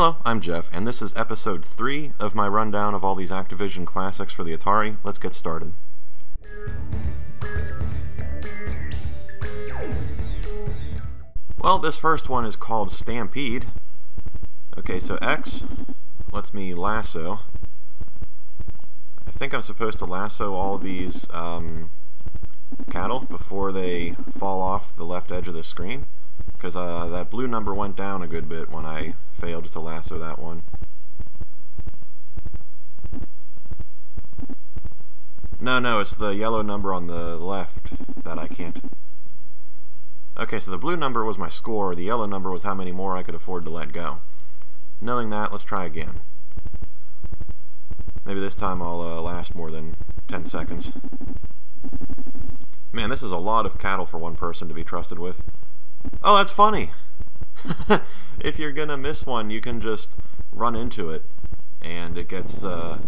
Hello, I'm Jeff, and this is episode 3 of my rundown of all these Activision Classics for the Atari. Let's get started. Well, this first one is called Stampede. Okay, so X lets me lasso. I think I'm supposed to lasso all these cattle before they fall off the left edge of the screen, because that blue number went down a good bit when I failed to lasso that one. No, it's the yellow number on the left that I can't. Okay, so the blue number was my score, the yellow number was how many more I could afford to let go. Knowing that, let's try again. Maybe this time I'll last more than 10 seconds. Man, this is a lot of cattle for one person to be trusted with. Oh, that's funny! If you're gonna miss one, you can just run into it, and it gets, oh,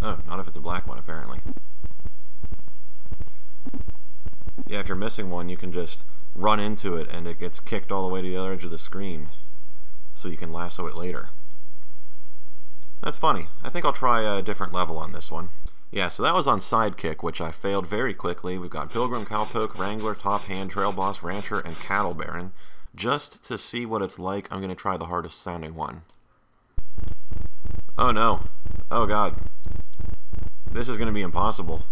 not if it's a black one, apparently. Yeah, if you're missing one, you can just run into it, and it gets kicked all the way to the other edge of the screen, so you can lasso it later. That's funny. I think I'll try a different level on this one. Yeah, so that was on Sidekick, which I failed very quickly. We've got Pilgrim, Cowpoke, Wrangler, Top Hand, Trail Boss, Rancher, and Cattle Baron. Just to see what it's like, I'm going to try the hardest sounding one. Oh no. Oh god. This is going to be impossible.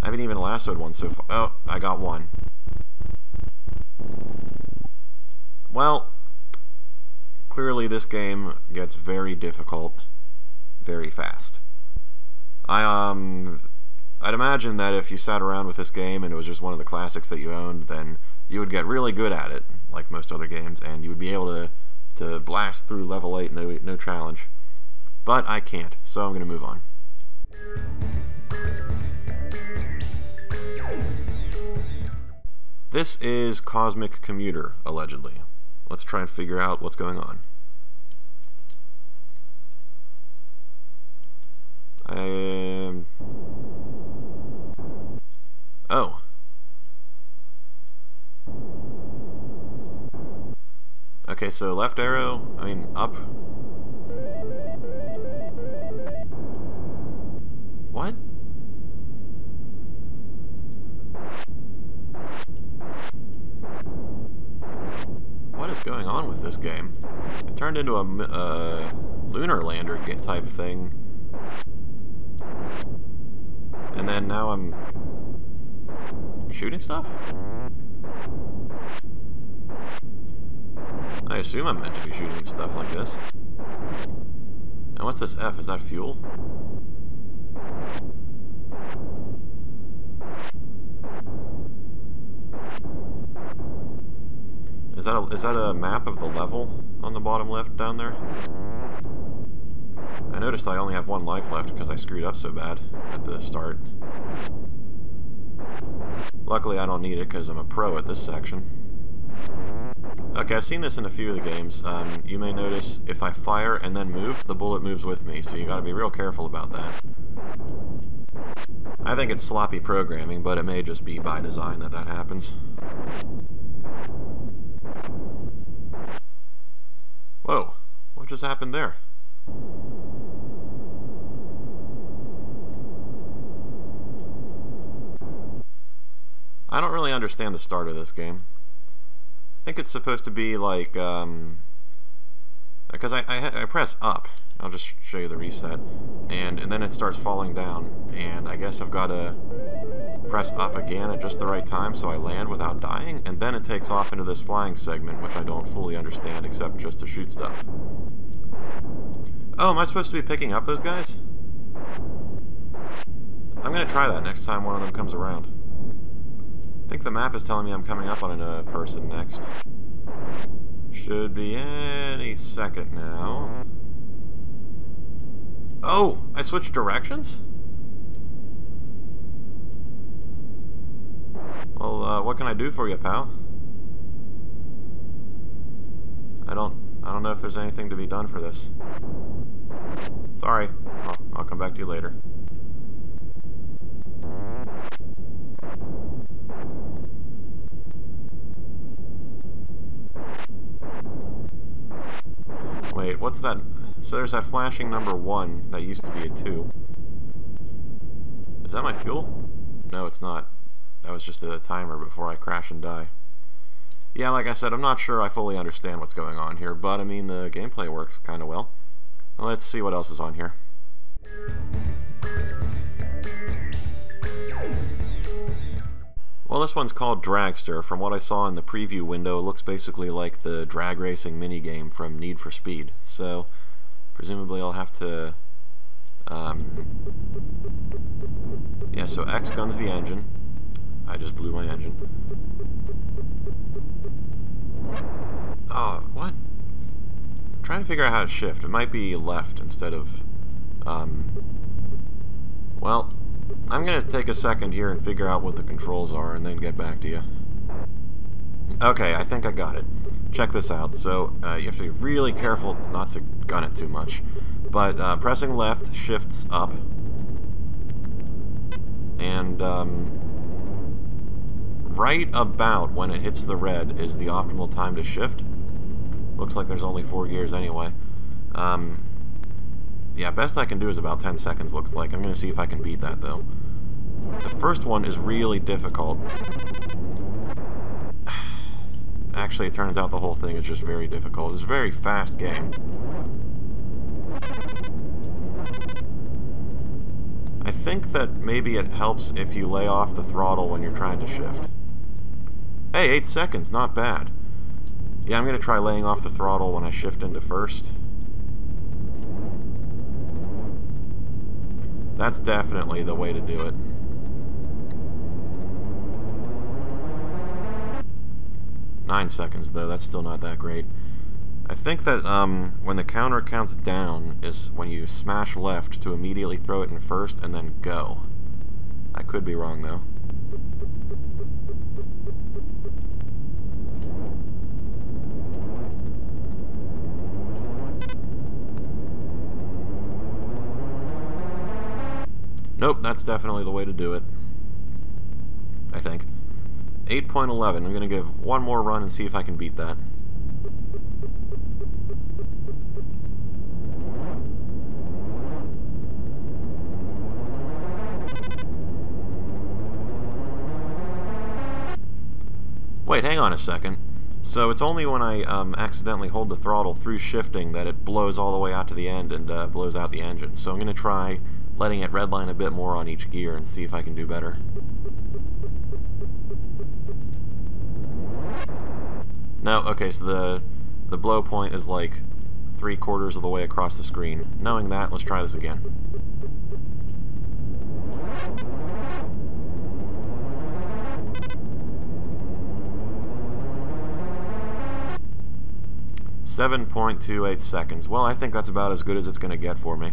I haven't even lassoed one so far. Oh, I got one. Well, clearly this game gets very difficult very fast. I'd imagine that if you sat around with this game and it was just one of the classics that you owned, then you would get really good at it, like most other games, and you would be able to blast through level 8 no challenge. But I can't, so I'm going to move on. This is Cosmic Commuter, allegedly. Let's try and figure out what's going on. Oh. Okay, so left arrow, up. What? What is going on with this game? It turned into a lunar lander type thing. And then now I'm shooting stuff? I assume I'm meant to be shooting stuff like this. And what's this F? Is that fuel? Is that a map of the level on the bottom left down there? I noticed I only have one life left because I screwed up so bad at the start. Luckily I don't need it because I'm a pro at this section. Okay, I've seen this in a few of the games. You may notice if I fire and then move, the bullet moves with me, so you gotta be real careful about that. I think it's sloppy programming, but it may just be by design that happens. Whoa, what just happened there? I don't really understand the start of this game. I think it's supposed to be like, because I press up, I'll just show you the reset, and then it starts falling down, and I guess I've got to press up again at just the right time so I land without dying, and then it takes off into this flying segment, which I don't fully understand except just to shoot stuff. Oh, am I supposed to be picking up those guys? I'm going to try that next time one of them comes around. I think the map is telling me I'm coming up on a person next. Should be any second now. Oh! I switched directions? Well, what can I do for you, pal? I don't know if there's anything to be done for this. Sorry. I'll come back to you later. Wait, what's that? So there's that flashing number 1 that used to be a 2. Is that my fuel? No, it's not. That was just a timer before I crash and die. Yeah, like I said, I'm not sure I fully understand what's going on here, but I mean, the gameplay works kind of well. Let's see what else is on here. Well, this one's called Dragster. From what I saw in the preview window, it looks basically like the drag racing minigame from Need for Speed. So, presumably I'll have to... yeah, so X guns the engine. I just blew my engine. Oh, what? I'm trying to figure out how to shift. It might be left instead of... well, I'm going to take a second here and figure out what the controls are and then get back to you. Okay, I think I got it. Check this out. So, you have to be really careful not to gun it too much. But pressing left shifts up. And right about when it hits the red is the optimal time to shift. Looks like there's only 4 gears anyway. Yeah, best I can do is about 10 seconds, looks like. I'm going to see if I can beat that, though. The first one is really difficult. Actually, it turns out the whole thing is just very difficult. It's a very fast game. I think that maybe it helps if you lay off the throttle when you're trying to shift. Hey, 8 seconds, not bad. Yeah, I'm going to try laying off the throttle when I shift into first. That's definitely the way to do it. Nine seconds, though. That's still not that great. I think that when the counter counts down is when you smash left to immediately throw it in first and then go. I could be wrong, though. Nope, that's definitely the way to do it. I think. 8.11. I'm going to give one more run and see if I can beat that. Wait, hang on a second. So it's only when I accidentally hold the throttle through shifting that it blows all the way out to the end and blows out the engine. So I'm going to try letting it redline a bit more on each gear and see if I can do better. No, okay, so the blow point is like 3/4 of the way across the screen. Knowing that, let's try this again. .28 seconds. Well, I think that's about as good as it's going to get for me.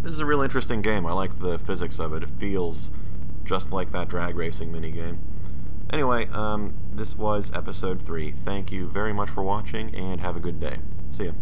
This is a real interesting game. I like the physics of it. It feels just like that drag racing minigame. Anyway, this was episode 3. Thank you very much for watching, and have a good day. See ya.